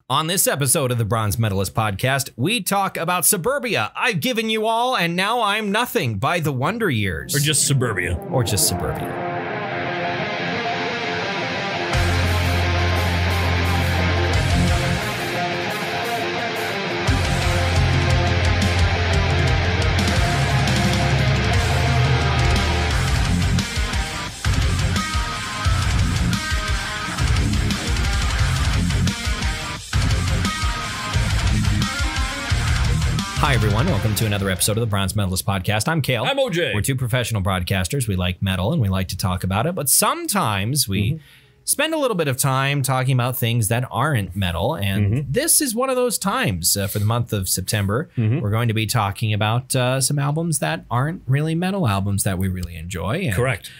On this episode of the Bronze Metalist podcast, we talk about Suburbia, I've Given You All, and Now I'm Nothing by The Wonder Years. Or just Suburbia. Or just Suburbia. Hi, everyone. Welcome to another episode of the Bronze Metalist podcast. I'm Kayle. I'm OJ. We're two professional broadcasters. We like metal and we like to talk about it, but sometimes we spend a little bit of time talking about things that aren't metal, and this is one of those times. For the month of September, we're going to be talking about some albums that aren't really metal albums that we really enjoy. And, correct.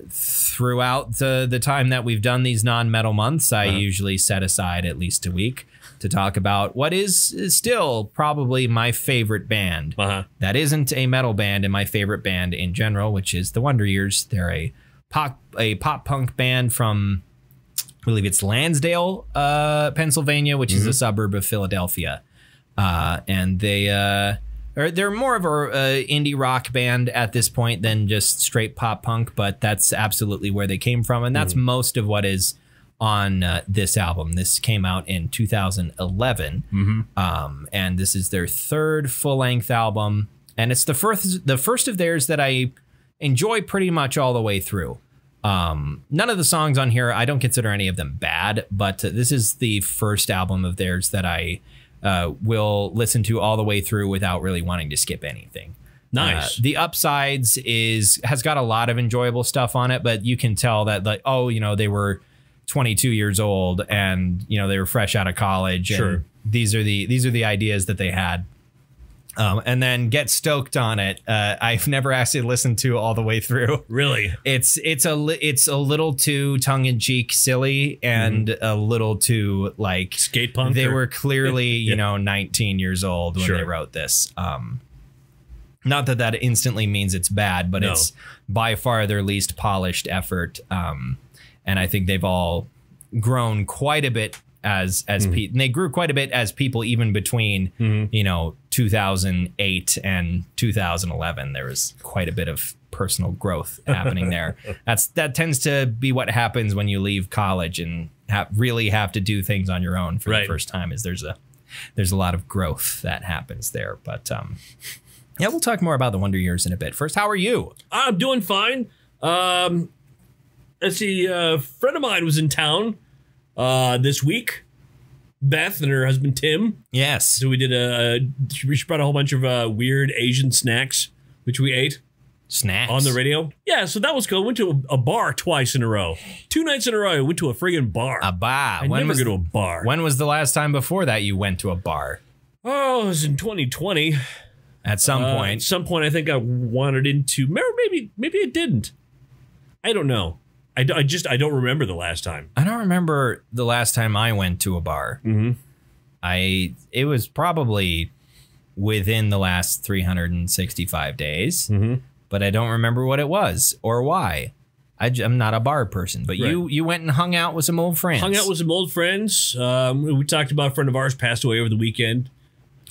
Throughout the time that we've done these non-metal months, I usually set aside at least a week to talk about what is still probably my favorite band. That isn't a metal band, and my favorite band in general, which is The Wonder Years. They're a pop punk band from, I believe it's Lansdale, Pennsylvania, which is a suburb of Philadelphia. And they're more of a indie rock band at this point than just straight pop punk, but that's absolutely where they came from, and that's most of what is on this album. This came out in 2011, and this is their third full-length album, and it's the first of theirs that I enjoy pretty much all the way through. None of the songs on here, I don't consider any of them bad, but this is the first album of theirs that I will listen to all the way through without really wanting to skip anything. Nice. The Upsides has got a lot of enjoyable stuff on it, but you can tell that, like, oh, you know, they were 22 years old and, you know, they were fresh out of college. Sure. And these are the ideas that they had. And then Get Stoked on It. I've never actually listened to all the way through. Really? It's a little too tongue-in-cheek silly and a little too, like, skate punk. They were clearly, you know, 19 years old when they wrote this. Not that that instantly means it's bad, but it's by far their least polished effort. And I think they've all grown quite a bit as people. And they grew quite a bit as people, even between, you know, 2008 and 2011. There was quite a bit of personal growth happening there. That tends to be what happens when you leave college and really have to do things on your own for the first time. Is there's a lot of growth that happens there. But yeah, we'll talk more about the Wonder Years in a bit. First, how are you? I'm doing fine. Let's see, a friend of mine was in town this week. Beth and her husband Tim. Yes. So we did she brought a whole bunch of weird Asian snacks, which we ate. Snacks? On the radio. Yeah, so that was cool. Went to a bar twice in a row. 2 nights in a row, I went to a friggin' bar. A bar? I never go to a bar. When was the last time before that you went to a bar? Oh, it was in 2020. At some point. At some point, I think I wandered into... Maybe I didn't. I don't know. I don't remember the last time. I don't remember the last time I went to a bar. It was probably within the last 365 days, but I don't remember what it was or why. I'm not a bar person, but you went and hung out with some old friends. Hung out with some old friends. We talked about a friend of ours passed away over the weekend.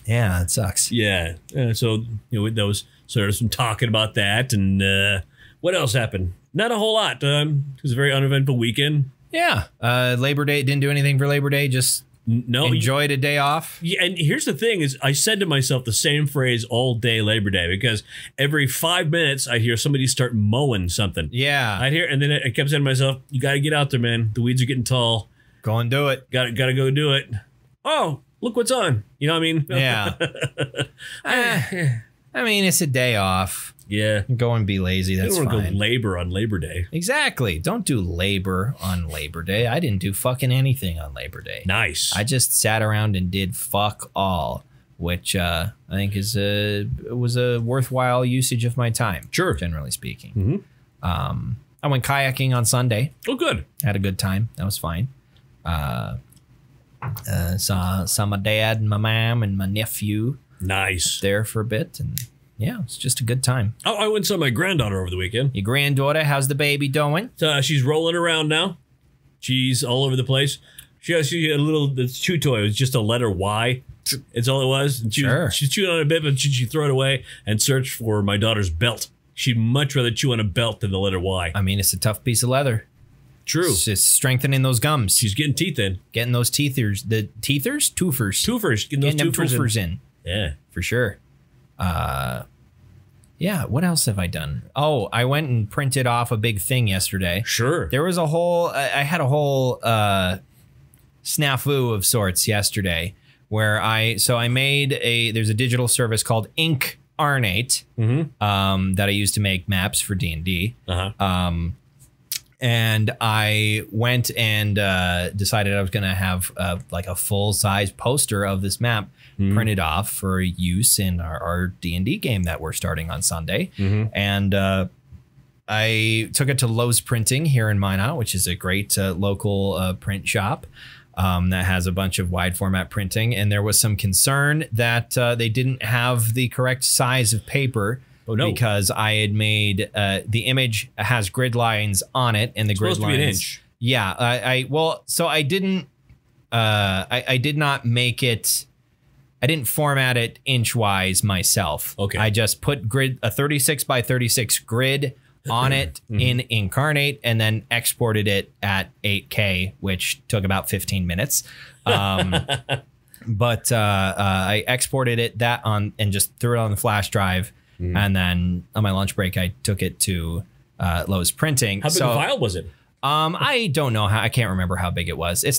Yeah, it sucks. Yeah. So, you know, there was sort of some talking about that. And what else happened? Not a whole lot. It was a very uneventful weekend. Yeah. Labor Day, didn't do anything for Labor Day, just enjoyed a day off. Yeah, and here's the thing is I said to myself the same phrase all day Labor Day because every 5 minutes I'd hear somebody start mowing something. Yeah. I'd hear, and then I kept saying to myself, you got to get out there, man. The weeds are getting tall. Go and do it. Got to go do it. Oh, look what's on. You know what I mean? Yeah. I mean, it's a day off. Yeah. Go and be lazy. That's fine. You don't want to go labor on Labor Day. Exactly. Don't do labor on Labor Day. I didn't do fucking anything on Labor Day. Nice. I just sat around and did fuck all, which I think was a worthwhile usage of my time. Sure. Generally speaking. I went kayaking on Sunday. Oh, good. Had a good time. That was fine. Saw my dad and my mom and my nephew. Nice. There for a bit, and yeah, it's just a good time. Oh, I went and saw my granddaughter over the weekend. Your granddaughter, how's the baby doing? She's rolling around now. She's all over the place. She had a little chew toy. It was just a letter Y. It's all it was. And she chewed on it a bit, but she'd throw it away and search for my daughter's belt. She'd much rather chew on a belt than the letter Y. I mean, it's a tough piece of leather. True. It's just strengthening those gums. She's getting teeth in. Getting those teethers. The teethers? Toofers. Toofers. Getting those toofers in. Yeah. For sure. Yeah, what else have I done? Oh, I went and printed off a big thing yesterday. Sure. There was I had a whole snafu of sorts yesterday where I made there's a digital service called Inkarnate that I use to make maps for D&D. And I went and decided I was going to have like a full-size poster of this map printed off for use in our D&D game that we're starting on Sunday. And I took it to Lowe's Printing here in Minot, which is a great local print shop that has a bunch of wide format printing. And there was some concern that they didn't have the correct size of paper. Oh, no. Because I had made the image has grid lines on it, and the grid lines. Supposed to be an inch. Yeah, so I didn't. I did not make it. I didn't format it inch-wise myself. Okay. I just put a 36 by 36 grid on it in Inkarnate, and then exported it at 8K, which took about 15 minutes. But I exported it and just threw it on the flash drive. And then on my lunch break, I took it to Lowe's Printing. How big a file was it? I don't know I can't remember how big it was. It's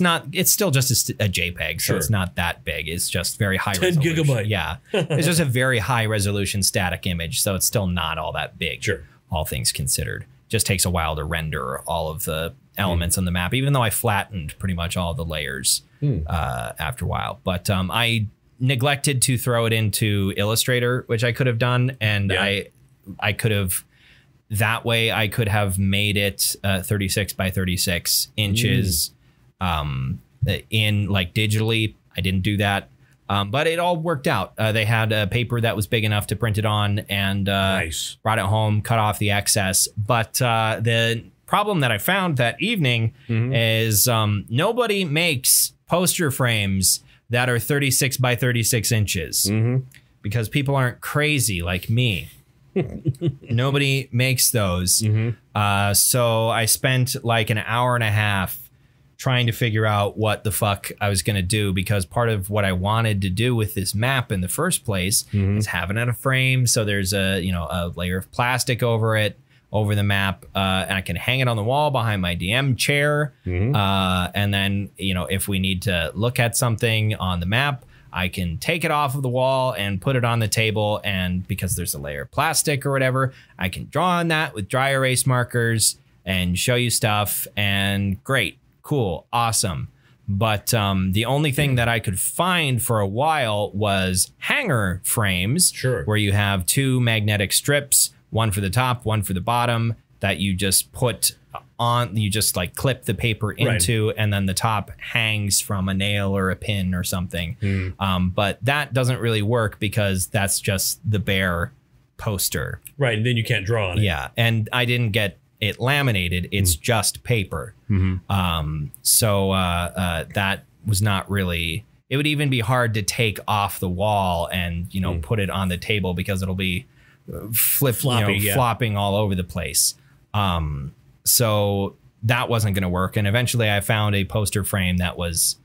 still just a JPEG, so it's not that big. It's just very high 10 resolution. 10 gigabyte. Yeah. It's just a very high resolution static image, so it's still not all that big. Sure. All things considered. Just takes a while to render all of the elements on the map, even though I flattened pretty much all the layers after a while. But I neglected to throw it into Illustrator, which I could have done, and I could have that way I could have made it 36 by 36 inches in like digitally. I didn't do that, but it all worked out. They had a paper that was big enough to print it on, and brought it home, cut off the excess. But the problem that I found that evening is nobody makes poster frames that are 36 by 36 inches because people aren't crazy like me. Nobody makes those. So I spent like an hour and a half trying to figure out what the fuck I was going to do, because part of what I wanted to do with this map in the first place is having it a frame. So there's a layer of plastic over it, over the map, and I can hang it on the wall behind my DM chair. And then, if we need to look at something on the map, I can take it off of the wall and put it on the table. And because there's a layer of plastic or whatever, I can draw on that with dry erase markers and show you stuff. And great, cool, awesome. But the only thing that I could find for a while was hanger frames, where you have two magnetic strips, one for the top, one for the bottom, that you just put on, you just like clip the paper into, and then the top hangs from a nail or a pin or something. But that doesn't really work because that's just the bare poster. Right, and then you can't draw on it. Yeah, and I didn't get it laminated. It's just paper. So that was not really, it would even be hard to take off the wall and, put it on the table because it'll be flopping all over the place. So that wasn't going to work. And eventually I found a poster frame that was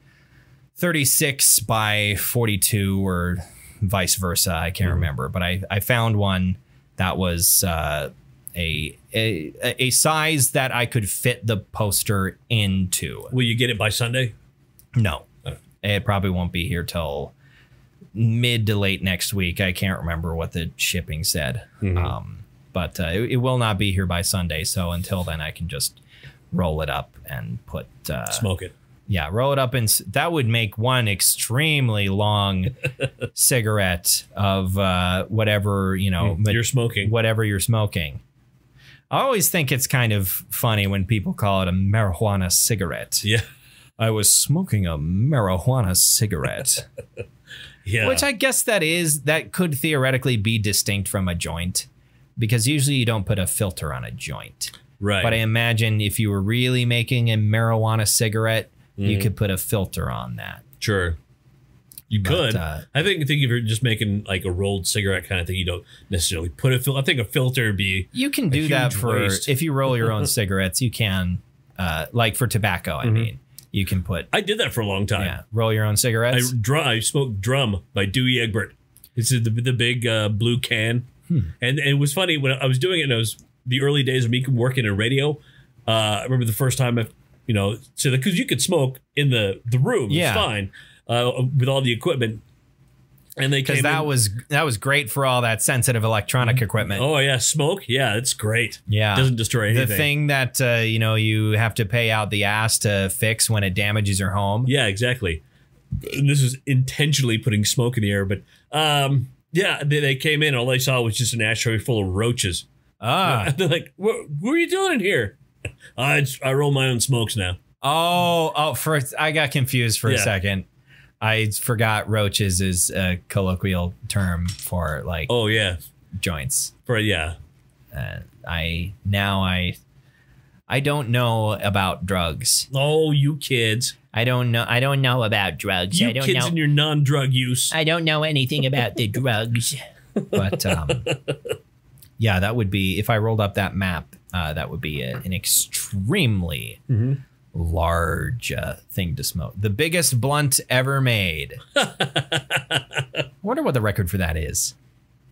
36 by 42 or vice versa. I can't remember, but I found one that was a size that I could fit the poster into. Will you get it by Sunday? No, it probably won't be here till mid to late next week. I can't remember what the shipping said. But it will not be here by Sunday. So until then, I can just roll it up and put smoke it. Yeah, roll it up, and that would make one extremely long cigarette of whatever you're smoking. Whatever you're smoking. I always think it's kind of funny when people call it a marijuana cigarette. Yeah, I was smoking a marijuana cigarette. Yeah, which I guess that could theoretically be distinct from a joint, because usually you don't put a filter on a joint. Right. But I imagine if you were really making a marijuana cigarette, you could put a filter on that. Sure. You could. I think if you're just making like a rolled cigarette kind of thing, you don't necessarily put a filter. I think a filter would be. You can do that for waste. If you roll your own cigarettes. You can, like for tobacco. I mean, you can put. I did that for a long time. Yeah, roll your own cigarettes. I smoked Drum by Dewey Egbert. It's the big blue can, and it was funny when I was doing it. And it was the early days of me working in radio. I remember the first time, so because you could smoke in the room, it's fine. With all the equipment, and they came that was great for all that sensitive electronic equipment. Oh yeah, smoke. Yeah, it's great. Yeah, it doesn't destroy anything. The thing that you have to pay out the ass to fix when it damages your home. Yeah, exactly. And this was intentionally putting smoke in the air, but yeah, they came in. All they saw was just an ashtray full of roaches. They're like, "What are you doing in here?" I roll my own smokes now. I got confused for a second. I forgot roaches is a colloquial term for like joints. I don't know about drugs. Oh, you kids. I don't know about drugs. You kids and your non-drug use. I don't know anything about the drugs. But yeah, that would be, if I rolled up that map, that would be an extremely large thing to smoke. The biggest blunt ever made. I wonder what the record for that is.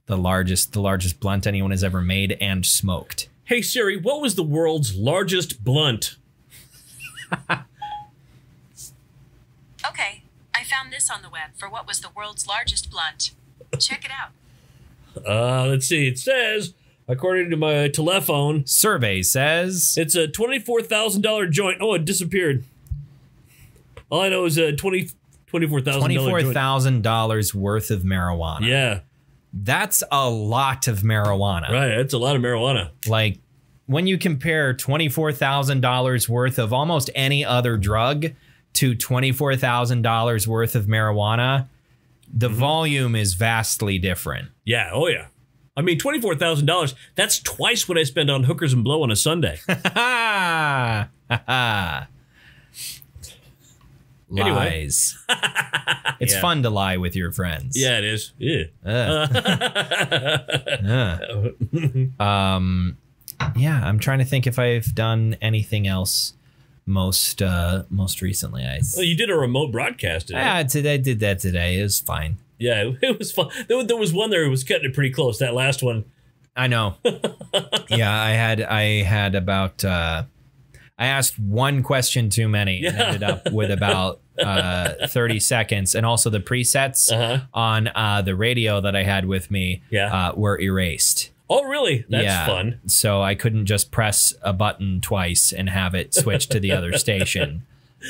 The largest blunt anyone has ever made and smoked. Hey Siri, what was the world's largest blunt? Okay, I found this on the web for what was the world's largest blunt. Check it out. Let's see. It says, according to my telephone, survey says it's a $24,000 joint. Oh, it disappeared. All I know is a $24,000 worth of marijuana. Yeah, that's a lot of marijuana. Right, that's a lot of marijuana. Like when you compare $24,000 worth of almost any other drug to $24,000 worth of marijuana, the volume is vastly different. Yeah. Oh yeah. I mean, $24,000, that's twice what I spend on hookers and blow on a Sunday. Lies. It's fun to lie with your friends. Yeah, it is. Yeah. Yeah, I'm trying to think if I've done anything else most recently. Well, you did a remote broadcast today. I did that today. It was fine. Yeah, it was fun. There was one there who was cutting it pretty close. That last one. I know. Yeah, I had about I asked one question too many and ended up with about 30 seconds. And also the presets on the radio that I had with me were erased. Oh, really? That's fun. So I couldn't just press a button twice and have it switch to the other station.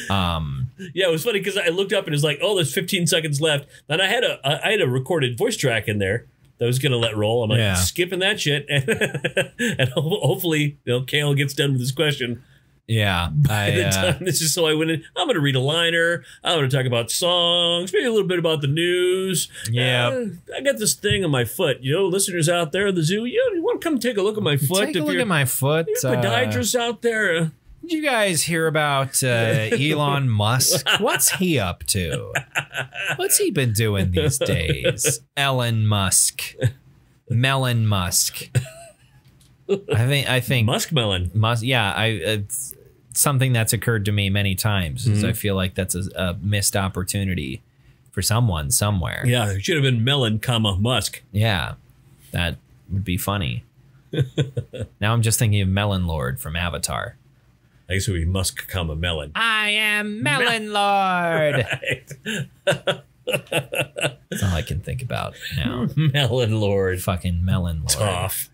Yeah, it was funny because I looked up and it was like, oh, there's 15 seconds left. Then I had a recorded voice track in there that I was going to let roll. I'm like, skipping that shit. And hopefully, Kayle gets done with his question. Yeah. By the time this is, so I went in, I'm going to read a liner. I'm going to talk about songs, maybe a little bit about the news. Yeah. I got this thing on my foot. Listeners out there at the zoo, you want to come take a look at my foot? Take a look at my foot. Podiatrists out there. Did you guys hear about Elon Musk? What's he up to? What's he been doing these days? Elon Musk. Melon Musk. I think Muskmelon. Yeah, it's something that's occurred to me many times. Is I feel like that's a missed opportunity for someone somewhere. Yeah, it should have been Melon, Musk. Yeah, that would be funny. Now I'm just thinking of Melon Lord from Avatar. I guess it would be Musk, Melon. I am Melon Lord. That's all I can think about now. Melon Lord. Fucking Melon Lord. Tough.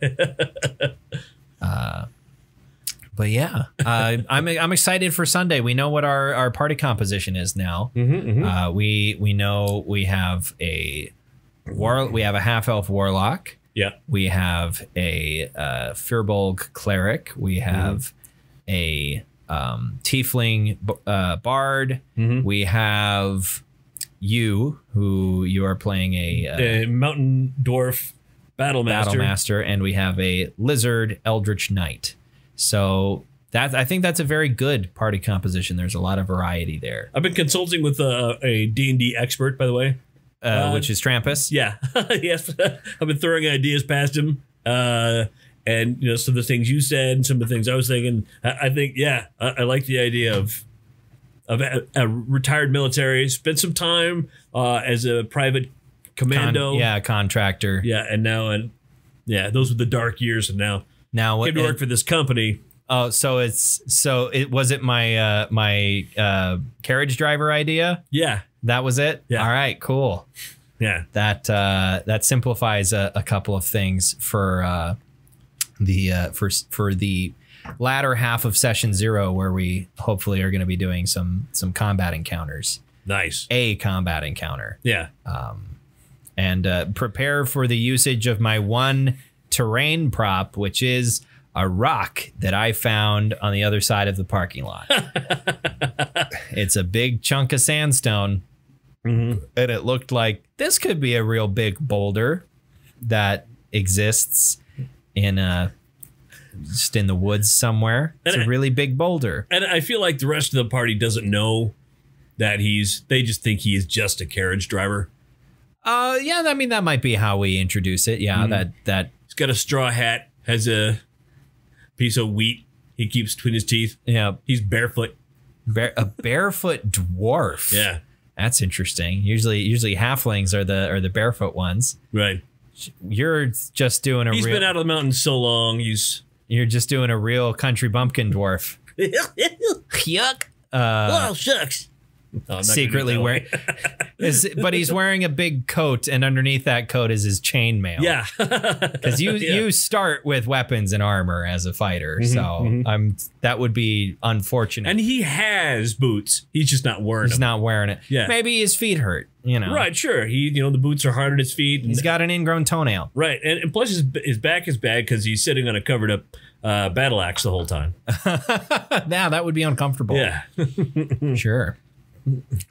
But yeah, I'm excited for Sunday. We know what our party composition is now. We know we have a half elf warlock. Yeah. We have a Firbolg cleric. We have a tiefling bard. We have you, who you are playing a mountain dwarf battle master, and we have a lizard eldritch knight. So I think that's a very good party composition. There's a lot of variety there. I've been consulting with a D&D expert, by the way. Which is Trampus. Yeah. Yes. I've been throwing ideas past him. And, you know, some of the things you said and some of the things I was thinking. I think, yeah, I like the idea of a retired military, spent some time as a private commando. Contractor. Yeah, and now, those were the dark years, and now came to work for this company. Oh, so it was it my my carriage driver idea? Yeah. That was it? Yeah. All right, cool. Yeah. That simplifies a couple of things for the latter half of session 0, where we hopefully are going to be doing some combat encounters. Nice. A combat encounter. Yeah. And prepare for the usage of my one terrain prop, which is a rock that I found on the other side of the parking lot. It's a big chunk of sandstone. And it looked like this could be a real big boulder that exists in just in the woods somewhere. It's a really big boulder. And I feel like the rest of the party doesn't know that they just think he is just a carriage driver. Yeah, I mean, that might be how we introduce it. Yeah, that he's got a straw hat, has a piece of wheat he keeps between his teeth. Yeah. He's barefoot. A barefoot dwarf. Yeah. That's interesting. Usually halflings are the barefoot ones. Right. You're just doing He's been out of the mountains so long. You're just doing a real country bumpkin dwarf. Yuck. Well, shucks. Oh, secretly wearing, but he's wearing a big coat, and underneath that coat is his chainmail. Yeah, because you start with weapons and armor as a fighter, so that would be unfortunate. And he has boots. He's just not wearing. He's not wearing it. Yeah, maybe his feet hurt. You know, right? Sure. The boots are hard on his feet. He's got an ingrown toenail. Right, and plus his back is bad because he's sitting on a covered up battle axe the whole time. Now that would be uncomfortable. Yeah, sure.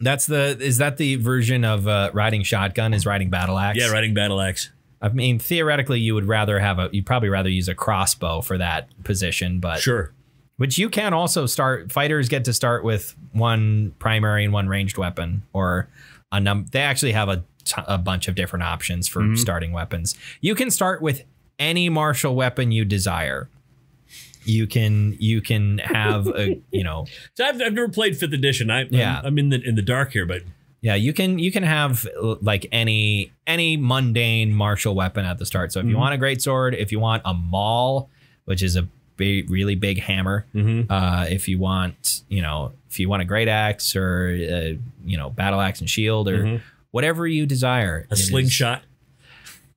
Is that the version of riding shotgun is riding battle axe? Yeah, riding battle axe. I mean, theoretically, you'd probably rather use a crossbow for that position, but sure. Which you can also start. Fighters get to start with one primary and one ranged weapon, or they actually have a bunch of different options for starting weapons. You can start with any martial weapon you desire. You can have a So I've never played 5th edition. I'm in the dark here, but yeah, you can have like any mundane martial weapon at the start. So if you want a greatsword, if you want a maul, which is a really big hammer, if you want a great axe or battle axe and shield or whatever you desire, a slingshot.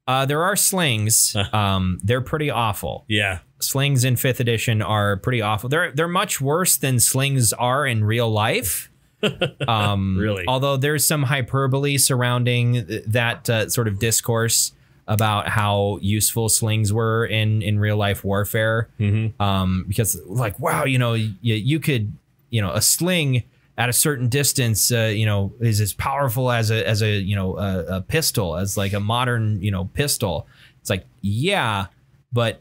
There are slings. They're pretty awful. Yeah. Slings in 5th edition are pretty awful. They're much worse than slings are in real life. Really? Although there's some hyperbole surrounding that sort of discourse about how useful slings were in real life warfare. Because like, wow, you could, a sling at a certain distance, is as powerful as a pistol, as like a modern, pistol. It's like, yeah, but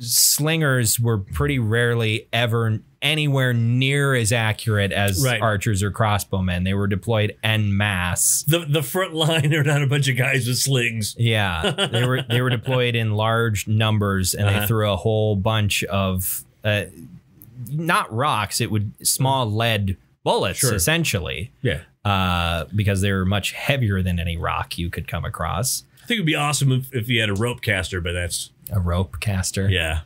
slingers were pretty rarely ever anywhere near as accurate as archers or crossbowmen. They were deployed en masse. The front line are not a bunch of guys with slings. Yeah, they were deployed in large numbers, and they threw a whole bunch of not rocks. It would small lead bullets, essentially. Yeah. Because they were much heavier than any rock you could come across. I think it'd be awesome if you had a rope caster, but that's a rope caster. Yeah.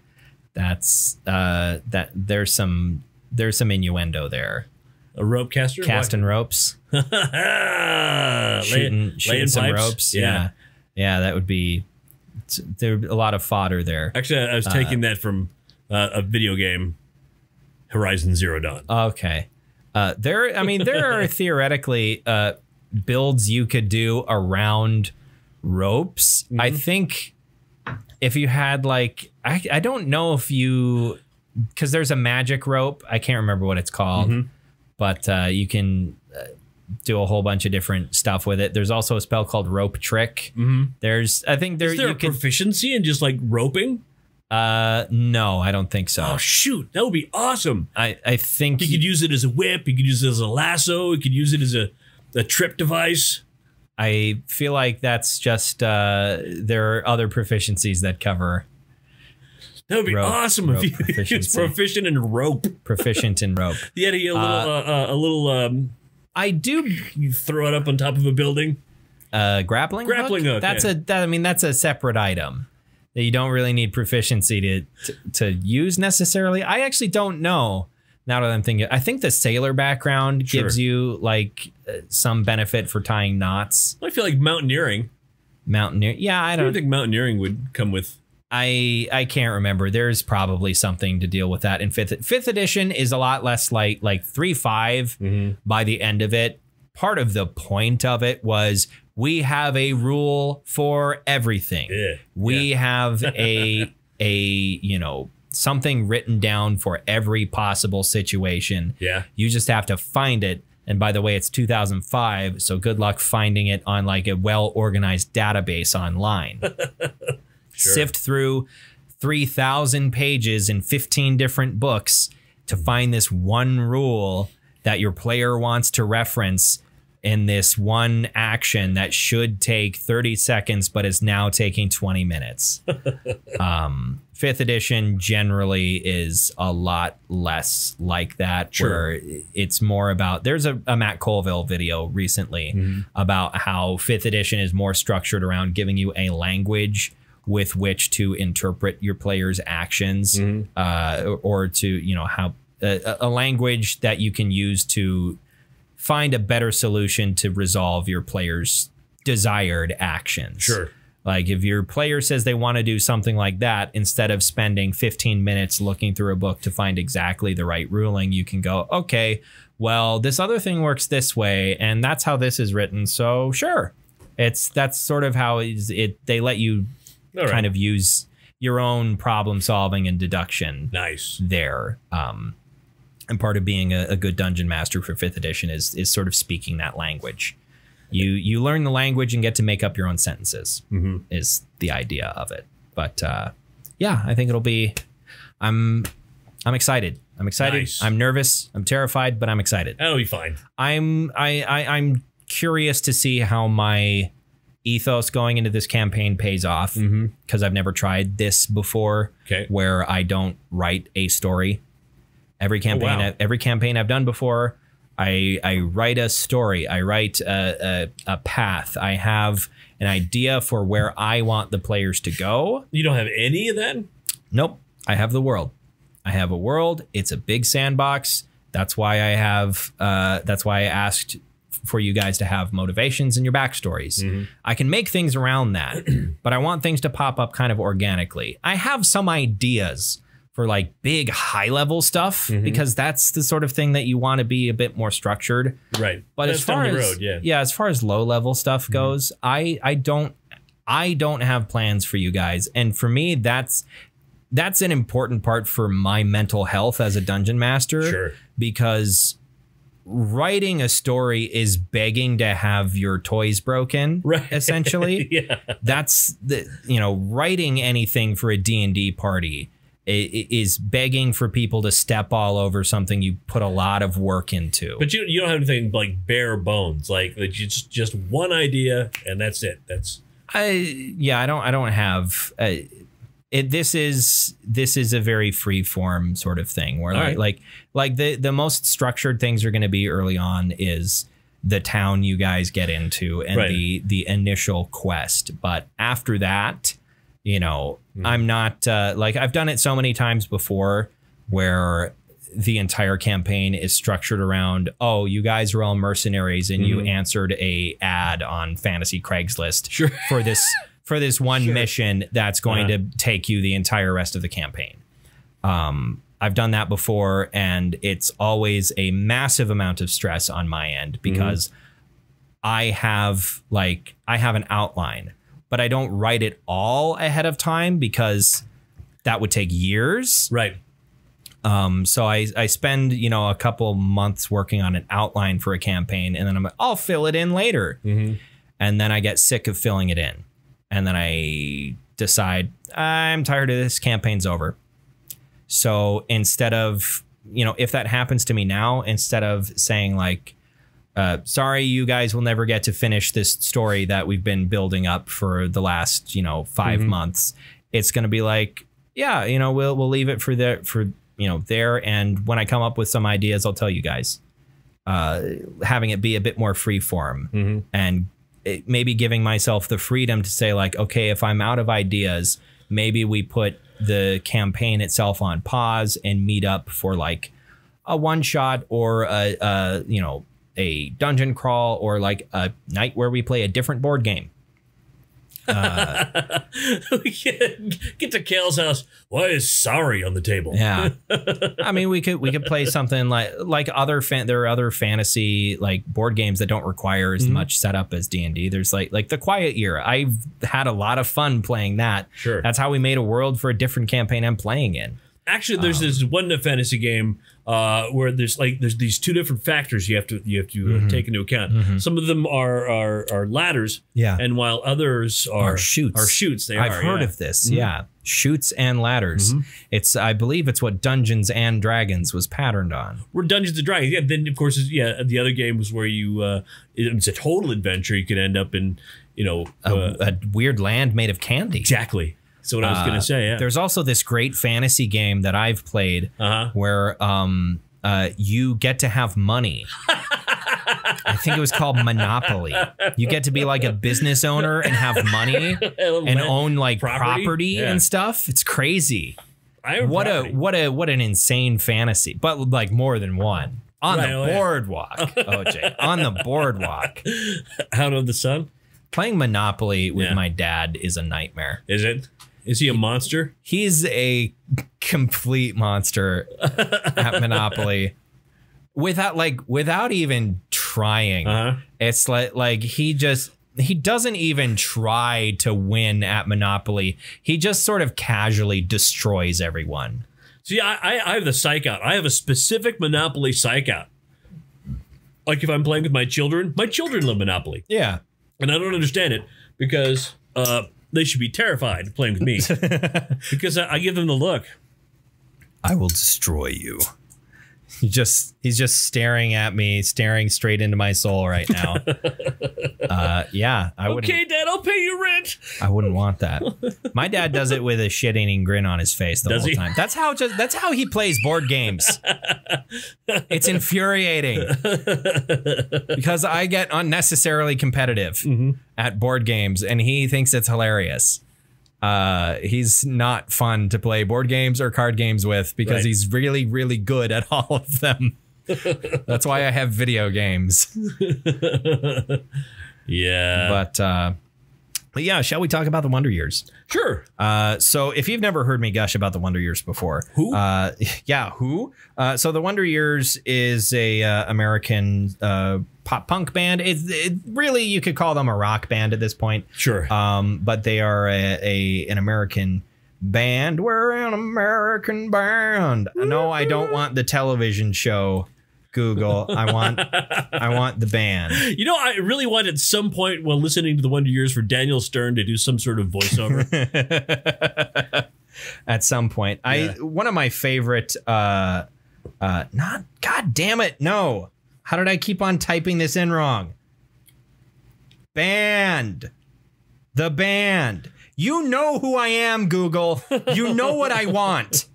That's there's some innuendo there. A rope caster? Casting ropes. shooting some pipes. Ropes. Yeah. That would be there a lot of fodder there. Actually, I was taking that from a video game, Horizon Zero Dawn. Okay. There are theoretically builds you could do around ropes. I think if you had like, I don't know if because there's a magic rope. I can't remember what it's called, but you can do a whole bunch of different stuff with it. There's also a spell called Rope Trick. Is there a proficiency in just like roping? No, I don't think so. Oh shoot, that would be awesome. I think you could use it as a whip. You could use it as a lasso. You could use it as a trip device. I feel like that's just there are other proficiencies that cover. That would be awesome if you was proficient in rope. Proficient in rope. You had a little. I do. You throw it up on top of a building. Grappling hook. That's that's a separate item that you don't really need proficiency to use necessarily. I actually don't know. Now that I'm thinking, I think the sailor background gives you like some benefit for tying knots. I feel like mountaineering. Yeah, I don't think mountaineering would come with. I can't remember. There's probably something to deal with that in fifth edition is a lot less like 3.5 by the end of it. Part of the point of it was we have a rule for everything. Yeah. We have a something written down for every possible situation. Yeah. You just have to find it. And by the way, it's 2005, so good luck finding it on like a well-organized database online. Sift through 3,000 pages in 15 different books to find this one rule that your player wants to reference in this one action that should take 30 seconds, but is now taking 20 minutes. Fifth edition generally is a lot less like that, where it's more about, there's a Matt Colville video recently about how fifth edition is more structured around giving you a language with which to interpret your player's actions, or to, how a language that you can use to find a better solution to resolve your player's desired actions. Sure. Like if your player says they want to do something like that, instead of spending 15 minutes looking through a book to find exactly the right ruling, you can go, okay, well, this other thing works this way, and that's how this is written. So sure, that's sort of how they let you kind of use your own problem solving and deduction. Nice there. And part of being a good dungeon master for fifth edition is sort of speaking that language. You learn the language and get to make up your own sentences is the idea of it. But yeah, I think it'll be. I'm excited. I'm excited. Nice. I'm nervous. I'm terrified, but I'm excited. That'll be fine. I'm curious to see how my ethos going into this campaign pays off, because I've never tried this before, where I don't write a story. Every campaign I've done before, I write a story. I write a path. I have an idea for where I want the players to go. You don't have any of that? Nope. I have the world. I have a world. It's a big sandbox. That's why I have. That's why I asked for you guys to have motivations in your backstories. I can make things around that, but I want things to pop up kind of organically. I have some ideas for like big high level stuff, because that's the sort of thing that you want to be a bit more structured. Right. But that's as far as road, as far as low level stuff goes, I don't have plans for you guys. And for me, that's an important part for my mental health as a dungeon master. Sure. Because writing a story is begging to have your toys broken, right? Essentially. Yeah. That's writing anything for a D&D party is begging for people to step all over something you put a lot of work into. But you don't have anything like bare bones, like just one idea and that's it. I don't have this is a very free form sort of thing where like the most structured things are going to be early on is the town you guys get into and the initial quest. But after that, I'm not like I've done it so many times before where the entire campaign is structured around, oh, you guys are all mercenaries and you answered a ad on Fantasy Craigslist for this one mission that's going to take you the entire rest of the campaign. I've done that before, and it's always a massive amount of stress on my end because I have an outline, but I don't write it all ahead of time because that would take years. Right. So I spend, a couple months working on an outline for a campaign, and then I'm like, I'll fill it in later. And then I get sick of filling it in. And then I decide I'm tired of this, campaign's over. So instead of, if that happens to me now, instead of saying like, sorry, you guys will never get to finish this story that we've been building up for the last, 5 months. It's going to be like, yeah, we'll leave it for there. And when I come up with some ideas, I'll tell you guys, having it be a bit more free form and maybe giving myself the freedom to say like, OK, if I'm out of ideas, maybe we put the campaign itself on pause and meet up for like a one shot or a dungeon crawl or like a night where we play a different board game. We get to Kayle's house. Why is sorry on the table? Yeah, I mean we could play something like there are other fantasy like board games that don't require as much setup as D&D. There's like the Quiet Year. I've had a lot of fun playing that. Sure, that's how we made a world for a different campaign I'm playing in. Actually, there's this one fantasy game where there's these two different factors you have to take into account. Some of them are ladders, and while others are shoots. I've heard of this. Yeah, shoots and ladders. I believe it's what Dungeons and Dragons was patterned on. We're Dungeons and Dragons. Yeah. Then of course, the other game was where it's a total adventure. You could end up in a weird land made of candy. Exactly. So what I was going to say, yeah. There's also this great fantasy game that I've played where you get to have money. I think it was called Monopoly. You get to be like a business owner and have money and own like property and stuff. It's crazy. What an insane fantasy, but like more than one. On the boardwalk, OJ. On the boardwalk. Out of the sun? Playing Monopoly with my dad is a nightmare. Is it? Is he a monster? He's a complete monster at Monopoly. Without even trying. It's like he doesn't even try to win at Monopoly. He just sort of casually destroys everyone. See, I have the psych out. I have a specific Monopoly psych out. Like if I'm playing with my children love Monopoly. Yeah. And I don't understand it because they should be terrified playing with me because I give them the look. I will destroy you. He's just staring at me, staring straight into my soul right now. Yeah, I wouldn't. Okay, Dad, I'll pay you rent. I wouldn't want that. My dad does it with a shit-eating grin on his face the whole time. That's how he plays board games. It's infuriating because I get unnecessarily competitive at board games, and he thinks it's hilarious. He's not fun to play board games or card games with because he's really, really good at all of them. That's why I have video games. Yeah. But yeah, shall we talk about the Wonder Years? Sure. So if you've never heard me gush about the Wonder Years before, who? Who? So the Wonder Years is a American pop punk band. It really, you could call them a rock band at this point. Sure. But they are an American band. We're an American band. No, I don't want the television show. Google. I want the band. You know, I really want at some point while listening to the Wonder Years for Daniel Stern to do some sort of voiceover. At some point. Yeah. One of my favorite God damn it, no. How did I keep on typing this in wrong? Band. The band. You know who I am, Google. You know what I want.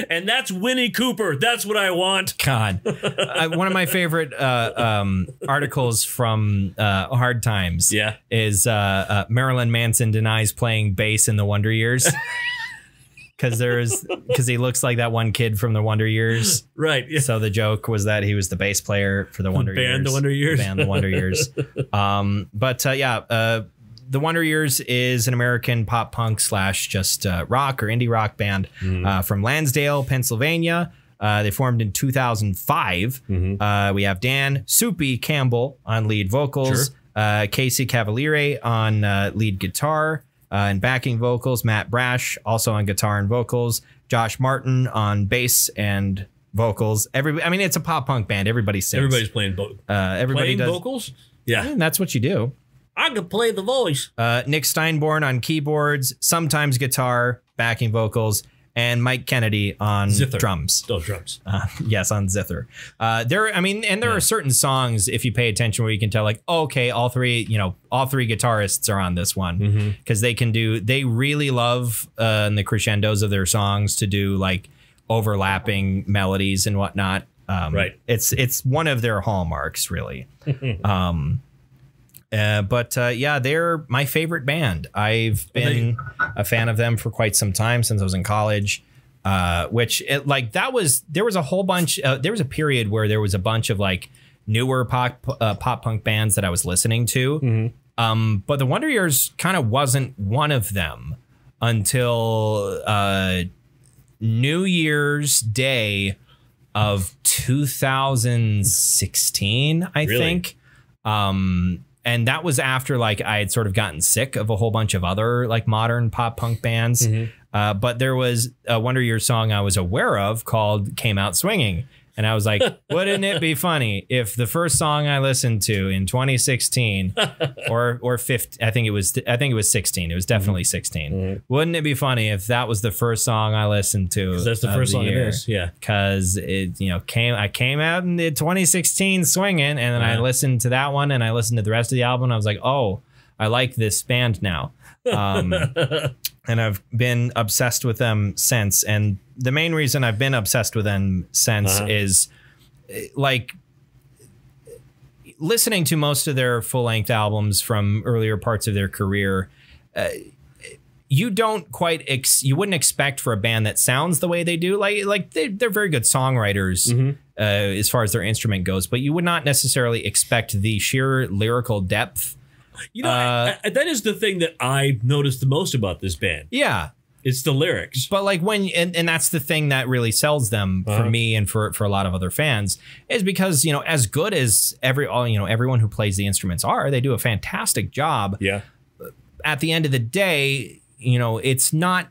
And that's Winnie Cooper. That's what I want. God. One of my favorite articles from Hard Times is Marilyn Manson denies playing bass in the Wonder Years. Because he looks like that one kid from the Wonder Years. Right. Yeah. So the joke was that he was the bass player for the Wonder Years. The Wonder Years. Band The Wonder Years. The Wonder Years is an American pop punk / just rock or indie rock band from Lansdale, Pennsylvania. They formed in 2005. We have Dan Soupy Campbell on lead vocals, Casey Cavaliere on lead guitar and backing vocals, Matt Brash also on guitar and vocals, Josh Martin on bass and vocals. It's a pop punk band. Everybody sings. Everybody's playing vocals. Everybody does vocals. Yeah, that's what you do. I could play the voice. Nick Steinborn on keyboards, sometimes guitar, backing vocals, and Mike Kennedy on drums. Oh, drums. Yes, on zither. There are certain songs, if you pay attention, where you can tell, like, okay, all three guitarists are on this one, because they really love in the crescendos of their songs to do like overlapping melodies and whatnot. Right. It's one of their hallmarks, really. They're my favorite band. I've been a fan of them for quite some time, since I was in college. There was a whole bunch. There was a period where there was a bunch of like newer pop punk bands that I was listening to. But the Wonder Years kind of wasn't one of them until New Year's Day of 2016, I think. And that was after like I had sort of gotten sick of a whole bunch of other like modern pop punk bands. But there was a Wonder Years song I was aware of called "Came Out Swinging." And I was like, wouldn't it be funny if the first song I listened to in 2016 or 15, I think it was 16. It was definitely 16. Wouldn't it be funny if that was the first song I listened to? 'Cause that's the first song it is. Yeah. Because I came out in the 2016 swinging, and then I listened to that one, and I listened to the rest of the album. And I was like, oh, I like this band now. And I've been obsessed with them since. And the main reason I've been obsessed with them since is like listening to most of their full length albums from earlier parts of their career. You don't quite you wouldn't expect for a band that sounds the way they do. Like they're very good songwriters as far as their instrument goes, but you would not necessarily expect the sheer lyrical depth. You know, that is the thing that I noticed the most about this band. Yeah. It's the lyrics. But like and that's the thing that really sells them for me and for a lot of other fans, is because, as good as everyone who plays the instruments are, they do a fantastic job. Yeah. At the end of the day, it's not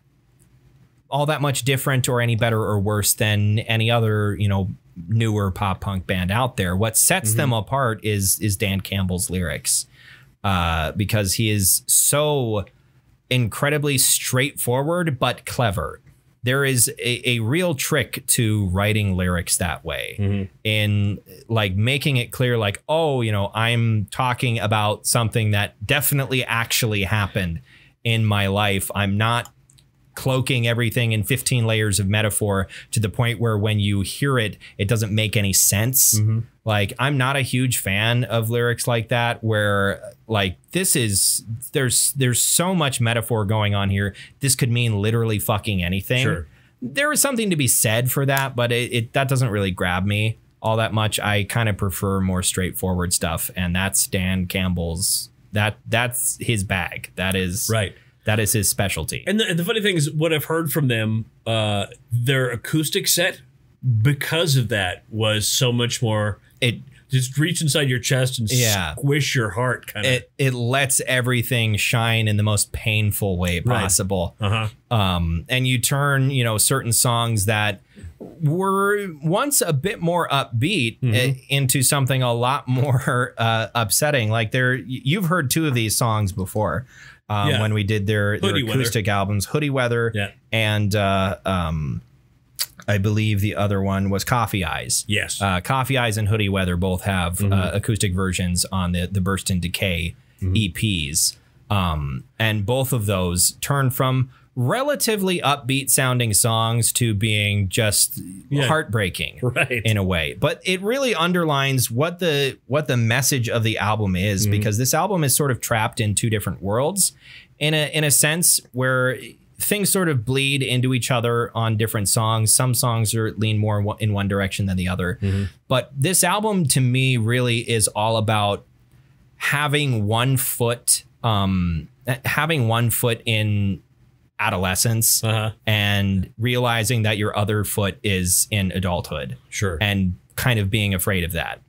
all that much different or any better or worse than any other, newer pop punk band out there. What sets them apart is Dan Campbell's lyrics. Because he is so incredibly straightforward but clever. There is a real trick to writing lyrics that way, in like making it clear, like, oh, I'm talking about something that definitely actually happened in my life. I'm not cloaking everything in 15 layers of metaphor to the point where when you hear it, it doesn't make any sense. Like, I'm not a huge fan of lyrics like that, where like there's so much metaphor going on here. This could mean literally fucking anything. Sure. There is something to be said for that, but that doesn't really grab me all that much. I kind of prefer more straightforward stuff, and that's Dan Campbell's. That's his bag. That is right. That is his specialty. And the funny thing is, what I've heard from them, their acoustic set, because of that, was so much more. It just reach inside your chest and squish your heart. Kind of. It lets everything shine in the most painful way possible. And you turn, certain songs that were once a bit more upbeat into something a lot more upsetting. Like you've heard two of these songs before. When we did their acoustic albums, Hoodie Weather and I believe the other one was Coffee Eyes. Yes. Coffee Eyes and Hoodie Weather both have acoustic versions on the Burst in Decay EPs. And both of those turn from relatively upbeat sounding songs to being just heartbreaking in a way. But it really underlines what the message of the album is, because this album is sort of trapped in two different worlds in a sense, where things sort of bleed into each other on different songs. Some songs lean more in one direction than the other. But this album to me really is all about having one foot in adolescence and realizing that your other foot is in adulthood. Sure. And kind of being afraid of that.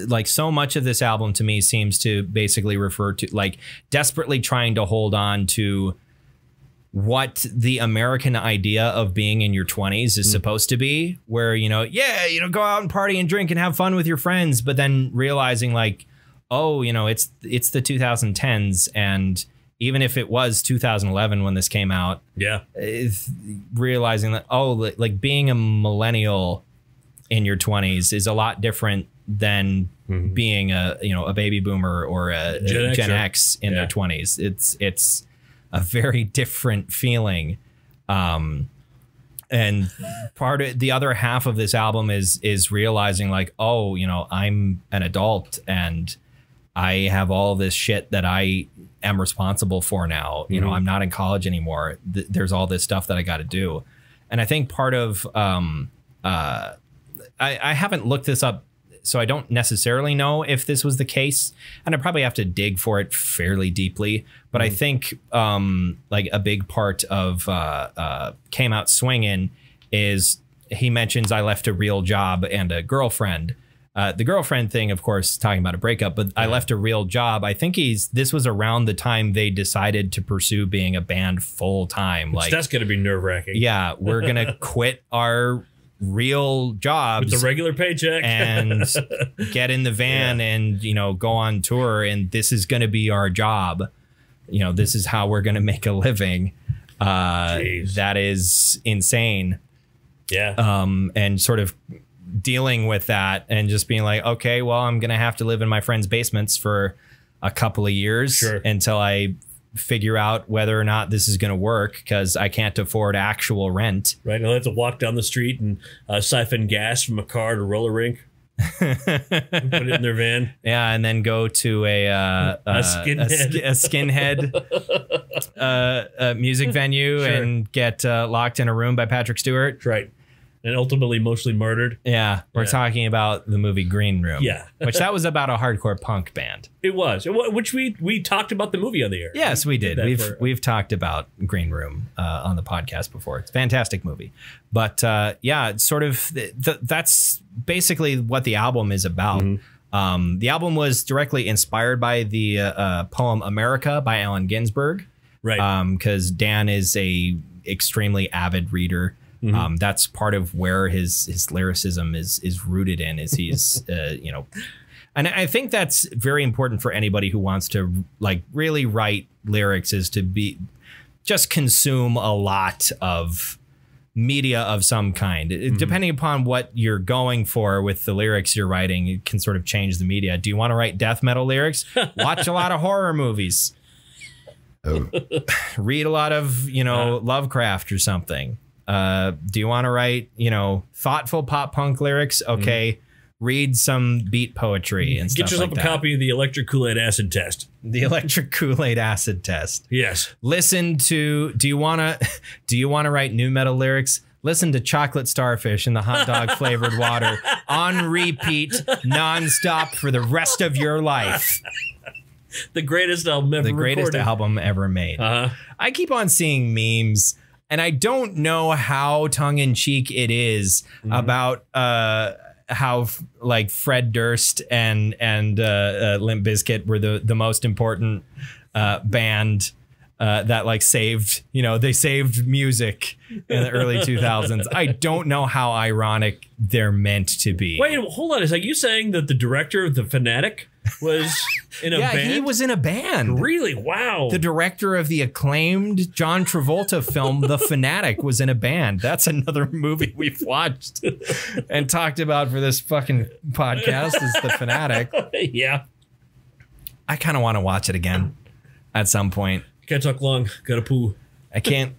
Like so much of this album to me seems to basically refer to like desperately trying to hold on to what the American idea of being in your 20s is supposed to be, where, go out and party and drink and have fun with your friends, but then realizing like, oh, it's the 2010s, and even if it was 2011 when this came out, realizing that, like being a millennial in your 20s is a lot different than being a baby boomer or a Gen X in their 20s. It's a very different feeling. And part of the other half of this album is realizing like, oh, I'm an adult and I have all this shit that I am responsible for now. I'm not in college anymore. There's all this stuff that I got to do. And I think part of I haven't looked this up, so I don't necessarily know if this was the case, and I probably have to dig for it fairly deeply. But I think like a big part of Came Out Swingin' is he mentions I left a real job and a girlfriend. The girlfriend thing, of course, talking about a breakup, but I left a real job. I think this was around the time they decided to pursue being a band full time. Like that's going to be nerve wracking. Yeah, we're going to quit our real jobs with the regular paycheck and get in the van and go on tour, and this is going to be our job. This is how we're going to make a living. That is insane. Yeah. And sort of dealing with that and just being like, okay, well, I'm going to have to live in my friends' basements for a couple of years until I figure out whether or not this is going to work, because I can't afford actual rent. Right. I'll have to walk down the street and siphon gas from a car to roller rink. Put it in their van. Yeah, and then go to a skinhead music venue and get locked in a room by Patrick Stewart. Right. And ultimately mostly murdered. Yeah, we're talking about the movie Green Room. Yeah. Which that was about a hardcore punk band. It was. Which we talked about the movie on the air. Yes, we did. We've talked about Green Room on the podcast before. It's a fantastic movie. But it's sort of that's basically what the album is about. The album was directly inspired by the poem America by Allen Ginsberg. Right. Because Dan is a extremely avid reader. That's part of where his lyricism is rooted in, is he's, and I think that's very important for anybody who wants to like really write lyrics, is to just consume a lot of media of some kind. Depending upon what you're going for with the lyrics you're writing, it can sort of change the media. Do you want to write death metal lyrics? Watch a lot of horror movies. Read a lot of, Lovecraft or something. Do you want to write, thoughtful pop punk lyrics? Okay. Read some beat poetry and stuff. Get yourself like a copy of the Electric Kool-Aid Acid Test. The Electric Kool-Aid Acid Test. Yes. Listen to, do you want to write new metal lyrics? Listen to Chocolate Starfish and the hot dog flavored water on repeat nonstop for the rest of your life. The greatest album ever recorded. The greatest album ever made. I keep on seeing memes, and I don't know how tongue-in-cheek it is about how like Fred Durst and Limp Bizkit were the most important band that like saved, they saved music in the early 2000s. I don't know how ironic they're meant to be. Wait, hold on. Is you saying that the director of The Fanatic was in a band? Yeah, he was in a band. Really? Wow. The director of the acclaimed John Travolta film The Fanatic was in a band. That's another movie we've watched and talked about for this fucking podcast, is The Fanatic. Yeah. I kind of want to watch it again at some point. Can't talk long. Gotta poo. I can't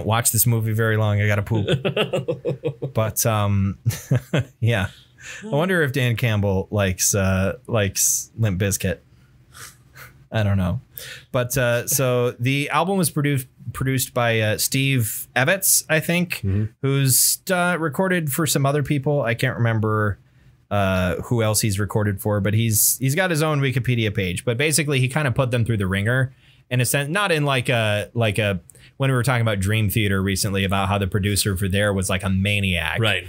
watch this movie very long. I gotta poop. But yeah. I wonder if Dan Campbell likes Limp Bizkit. I don't know. But so the album was produced by Steve Evans, I think, who's recorded for some other people. I can't remember who else he's recorded for, but he's got his own Wikipedia page. But basically, he kind of put them through the ringer in a sense, not in like a when we were talking about Dream Theater recently about how the producer for there was like a maniac. Right.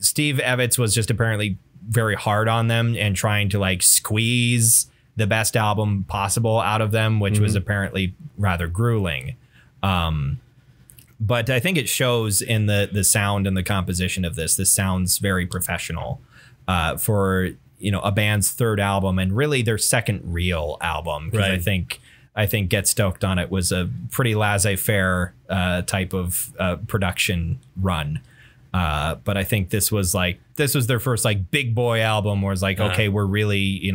Steve Evans was just apparently very hard on them and trying to like squeeze the best album possible out of them, which was apparently rather grueling. But I think it shows in the sound and the composition of this. This sounds very professional for, a band's third album and really their second real album. Because I think Get Stoked on It was a pretty laissez-faire type of production run. But I think this was their first like big boy album where it's like, okay, we're really,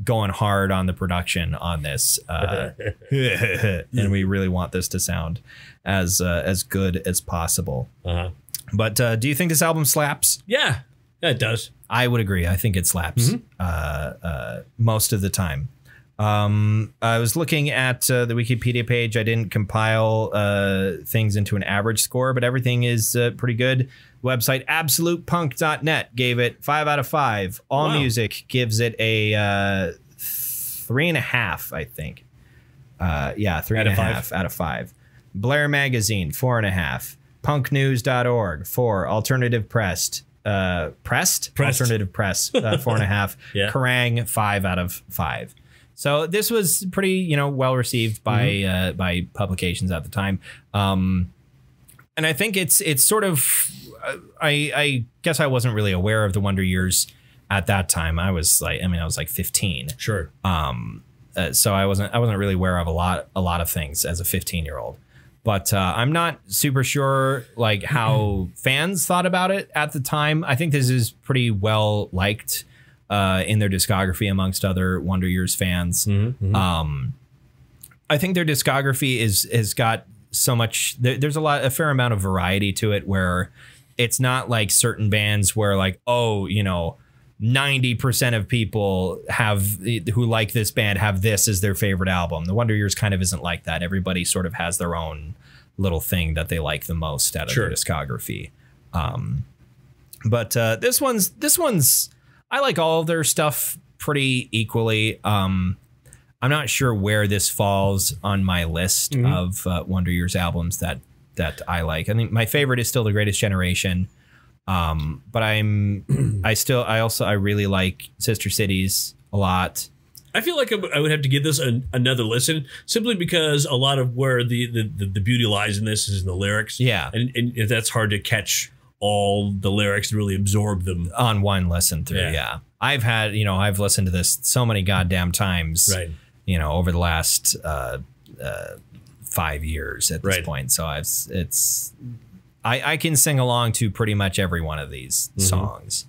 going hard on the production on this. And we really want this to sound as good as possible. But do you think this album slaps? Yeah, it does. I would agree. I think it slaps most of the time. I was looking at the Wikipedia page. I didn't compile things into an average score, but everything is pretty good. Website absolutepunk.net gave it 5 out of 5. AllMusic gives it a 3.5, I think. 3.5 out of 5. Blair Magazine 4.5. Punknews.org 4. Alternative Pressed. Alternative Press 4.5. Kerrang 5 out of 5. So this was pretty, well received by publications at the time. And I think it's sort of, I guess I wasn't really aware of the Wonder Years at that time. I was like 15. Sure. So I wasn't really aware of a lot of things as a 15-year-old. But I'm not super sure like how fans thought about it at the time. I think this is pretty well liked in their discography amongst other Wonder Years fans. I think their discography has got so much. There's a fair amount of variety to it, where it's not like certain bands where like, 90% of people who like this band have this as their favorite album. The Wonder Years kind of isn't like that. Everybody sort of has their own little thing that they like the most out of their discography. But this one's I like all of their stuff pretty equally. I'm not sure where this falls on my list of Wonder Years albums that I like. I think my favorite is still The Greatest Generation. But I really like Sister Cities a lot. I feel like I would have to give this another listen, simply because a lot of where the beauty lies in this is in the lyrics. Yeah. And that's hard to catch all the lyrics and really absorb them on one listen through. Yeah. I've listened to this so many goddamn times, right, over the last 5 years at this point. So I can sing along to pretty much every one of these songs.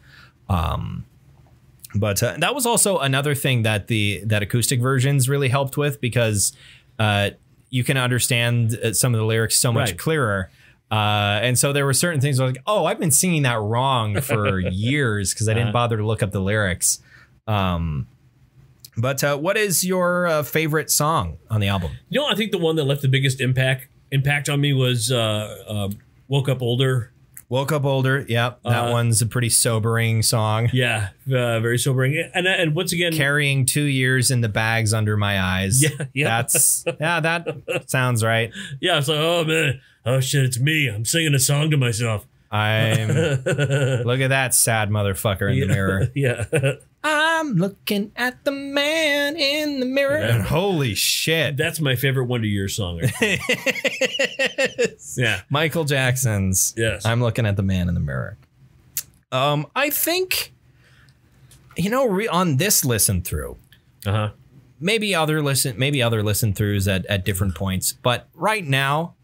But that was also another thing that that acoustic versions really helped with, because you can understand some of the lyrics so much clearer. And so there were certain things I was like, I've been singing that wrong for years because I didn't bother to look up the lyrics. But what is your favorite song on the album? I think the one that left the biggest impact on me was Woke Up Older. Woke Up Older. Yep. That one's a pretty sobering song. Yeah. Very sobering. And once again, carrying 2 years in the bags under my eyes. Yeah. That sounds right. Yeah. It's like, oh man. Oh shit. It's me. I'm singing a song to myself. Look at that sad motherfucker in the mirror. Yeah. I'm looking at the man in the mirror. Yeah. And holy shit. That's my favorite Wonder Years song. Yeah. Michael Jackson's. Yes. I'm looking at the man in the mirror. I think, on this listen through, maybe other listen throughs at different points. But right now,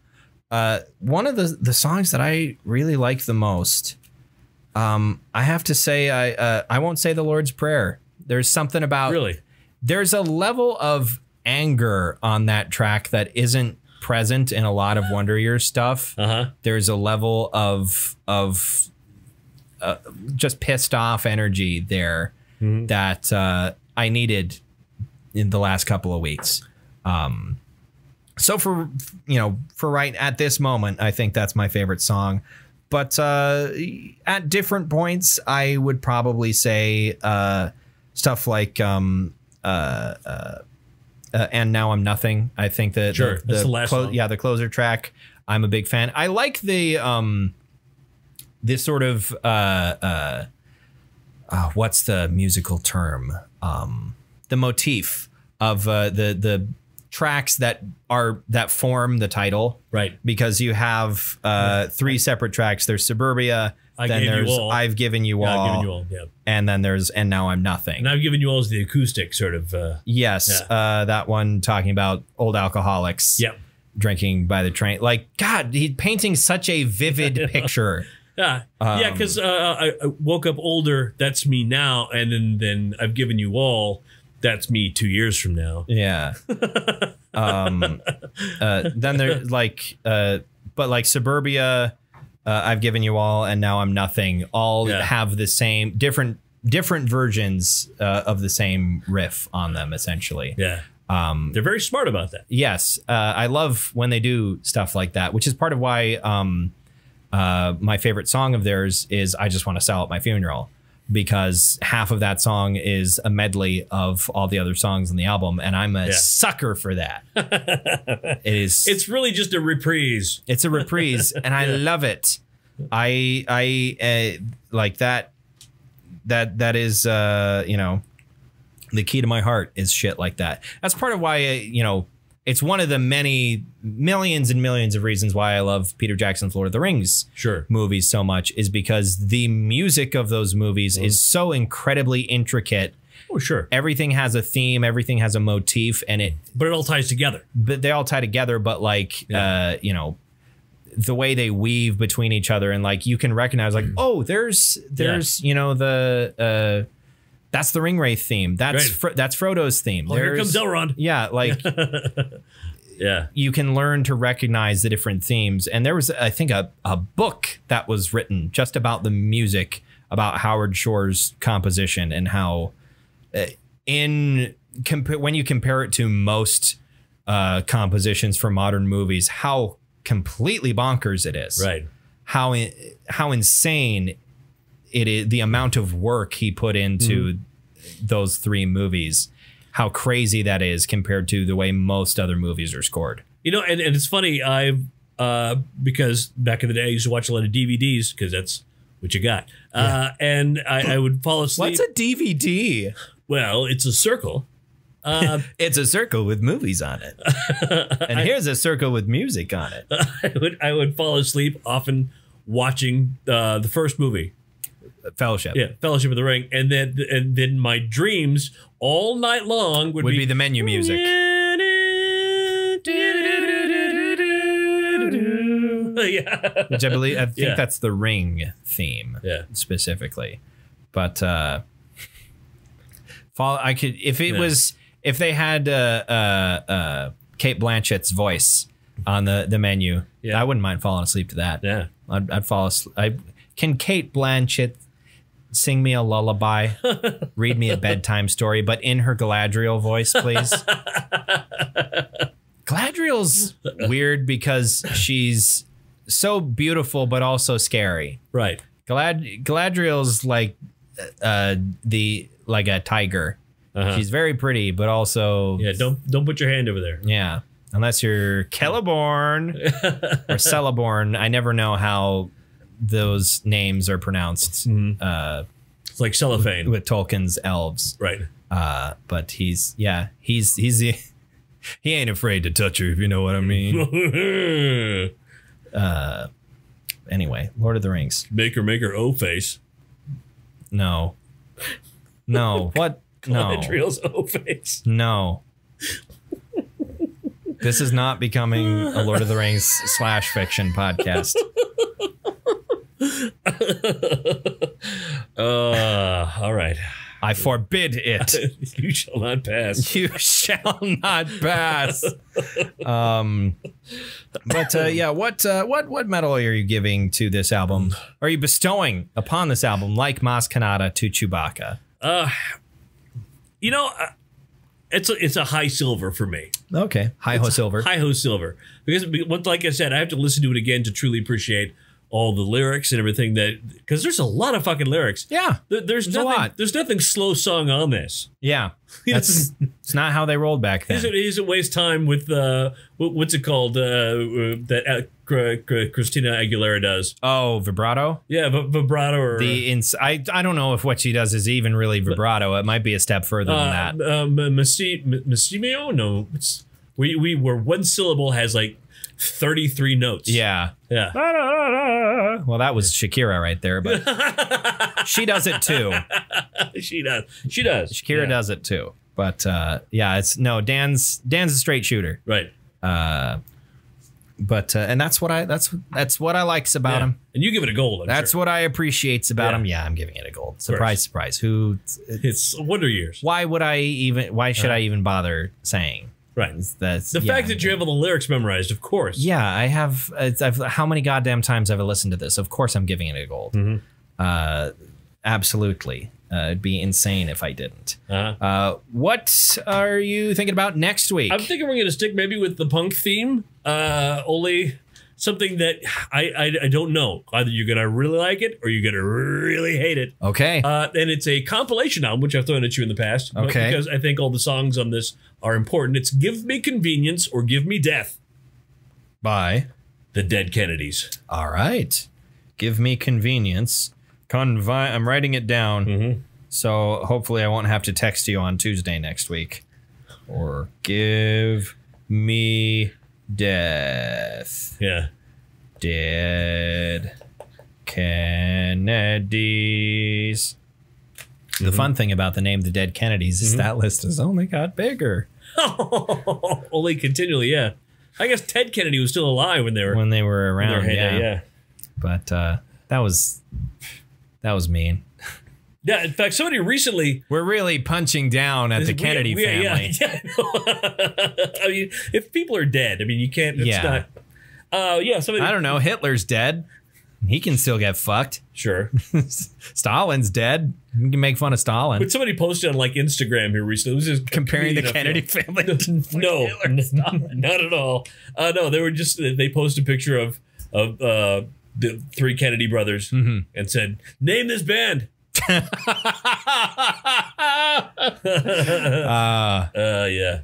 one of the songs that I really like the most, I have to say, I won't say the Lord's Prayer. There's something about, there's a level of anger on that track that isn't present in a lot of Wonder Years stuff. There's a level of just pissed off energy there that I needed in the last couple of weeks. So for right at this moment, I think that's my favorite song. But at different points, I would probably say stuff like And Now I'm Nothing. I think that that's the last song. The closer track, I'm a big fan. I like this sort of what's the musical term? The motif of the tracks that form the title, right? Because you have 3 separate tracks. There's Suburbia, then there's I've Given You All. I've Given You All, yeah. And then there's And Now I'm Nothing. And I've Given You All is the acoustic sort of. Yes, that one talking about old alcoholics. Yep. Drinking by the train. Like, God, he's painting such a vivid picture. Yeah, because I woke up older. That's me now, and then I've Given You All. That's me 2 years from now. Yeah. Then there's like, but like Suburbia, I've Given You All, and Now I'm Nothing. All have the same different versions of the same riff on them, essentially. Yeah. They're very smart about that. Yes, I love when they do stuff like that, which is part of why my favorite song of theirs is "I Just Want to Sell at My Funeral," because half of that song is a medley of all the other songs on the album, and I'm a sucker for that. It's really just a reprise. It's a reprise, and I love it. I like that. That is you know, the key to my heart is shit like that. That's part of why you know, it's one of the many millions and millions of reasons why I love Peter Jackson's Lord of the Rings movies so much, is because the music of those movies is so incredibly intricate. Oh, sure. Everything has a theme, everything has a motif, and but it all ties together. But they all tie together, but like you know, the way they weave between each other, and like you can recognize like, oh, there's you know, the that's the Ringwraith theme. That's that's Frodo's theme. Oh, here comes Elrond. Yeah, like you can learn to recognize the different themes. And there was, I think, a book that was written just about the music, about Howard Shore's composition, and how when you compare it to most compositions for modern movies, how completely bonkers it is. Right. How insane it is, the amount of work he put into those three movies, how crazy that is compared to the way most other movies are scored. You know, and it's funny, because back in the day I used to watch a lot of DVDs, because that's what you got. And I would fall asleep. What's a DVD? Well, it's a circle. It's a circle with movies on it. And here's a circle with music on it. I would fall asleep often watching the first movie. Fellowship. Yeah, Fellowship of the Ring. And then my dreams all night long would be the menu music. Which I think that's the Ring theme specifically. But I could, if it was, if they had Cate Blanchett's voice on the menu, I wouldn't mind falling asleep to that. Yeah. I'd fall asleep. Can Cate Blanchett sing me a lullaby, read me a bedtime story, but in her Galadriel voice, please? Galadriel's weird because she's so beautiful, but also scary. Right. Galadriel's like like a tiger. She's very pretty, but also don't put your hand over there. Yeah, unless you're Celeborn or Celeborn. I never know how those names are pronounced. It's like cellophane with Tolkien's elves, right? But he's he ain't afraid to touch her, if you know what I mean. Anyway, Lord of the Rings. Make her O-face. No. What? No. Galadriel's O-face. No. This is not becoming a Lord of the Rings / fiction podcast. All right. I forbid it. You shall not pass. You shall not pass. But what medal are you giving to this album? Are you bestowing upon this album, like Maz Kanata to Chewbacca? You know, it's a high silver for me. Okay, hi-ho silver. Hi-ho silver. Because, like I said, I have to listen to it again to truly appreciate all the lyrics and everything, because there's a lot of fucking lyrics. Yeah, there's nothing, a lot. There's nothing slow sung on this. Yeah, it's not how they rolled back then. He doesn't waste time with what's it called that Christina Aguilera does. Oh, vibrato. Yeah, vibrato. Or I don't know if what she does is even really vibrato. It might be a step further than that. Massimio? No, we where one syllable has like 33 notes. Yeah. Yeah. Well, that was Shakira right there, but she does it too. She does. Shakira does it too. But yeah, it's no Dan's a straight shooter. Right. But and that's what I likes about him. And you give it a gold. That's what I appreciates about him. Yeah, I'm giving it a gold. Surprise. Who? It's Wonder Years. Why would I even? Why should I even bother saying? Right. That's the fact that you have all the lyrics memorized, of course. Yeah, I have. I've how many goddamn times have I listened to this? Of course, I'm giving it a gold. Absolutely. It'd be insane if I didn't. What are you thinking about next week? I'm thinking we're going to stick maybe with the punk theme. Only something that I don't know. Either you're going to really like it or you're going to really hate it. Okay. And it's a compilation album, which I've thrown at you in the past. Okay. Because I think all the songs on this are important. It's Give Me Convenience or Give Me Death. By the Dead Kennedys. All right. Give Me Convenience. I'm writing it down. So hopefully I won't have to text you on Tuesday next week. Or Give Me Death. Yeah. Dead Kennedys. The fun thing about the name The Dead Kennedys is that list has only got bigger. Only continually, yeah. I guess Ted Kennedy was still alive when they were around. Yeah. But that was mean. Yeah, in fact, somebody recently... We're really punching down at the Kennedy family. Yeah. I mean, if people are dead, I mean, you can't... It's not... somebody... I don't know. Hitler's dead. He can still get fucked. Sure. Stalin's dead. You can make fun of Stalin. But somebody posted on, like, Instagram here recently. It was just comparing the Kennedy family to no, not at all. No, they were just... They posted a picture of the three Kennedy brothers and said, name this band. Yeah.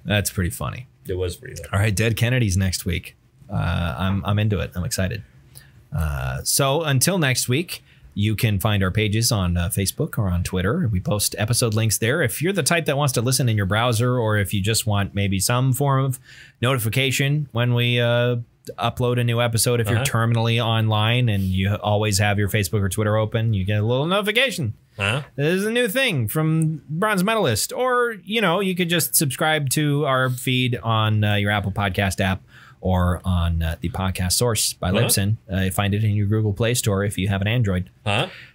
That's pretty funny. It was pretty funny. All right, Dead Kennedys next week. I'm into it. I'm excited. So until next week, you can find our pages on Facebook or on Twitter. We post episode links there. If you're the type that wants to listen in your browser, or if you just want maybe some form of notification when we upload a new episode, if you're terminally online and you always have your Facebook or Twitter open, you get a little notification. There's a new thing from Bronze Metalist. Or, you could just subscribe to our feed on your Apple Podcast app or on the podcast source by Libsyn. Find it in your Google Play Store if you have an Android.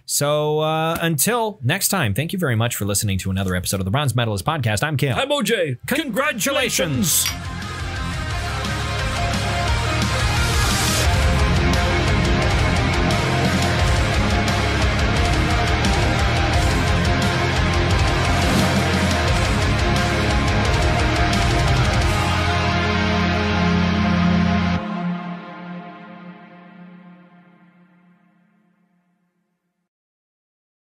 So until next time, thank you very much for listening to another episode of the Bronze Medalist Podcast. I'm Kayle. I'm OJ. Congratulations.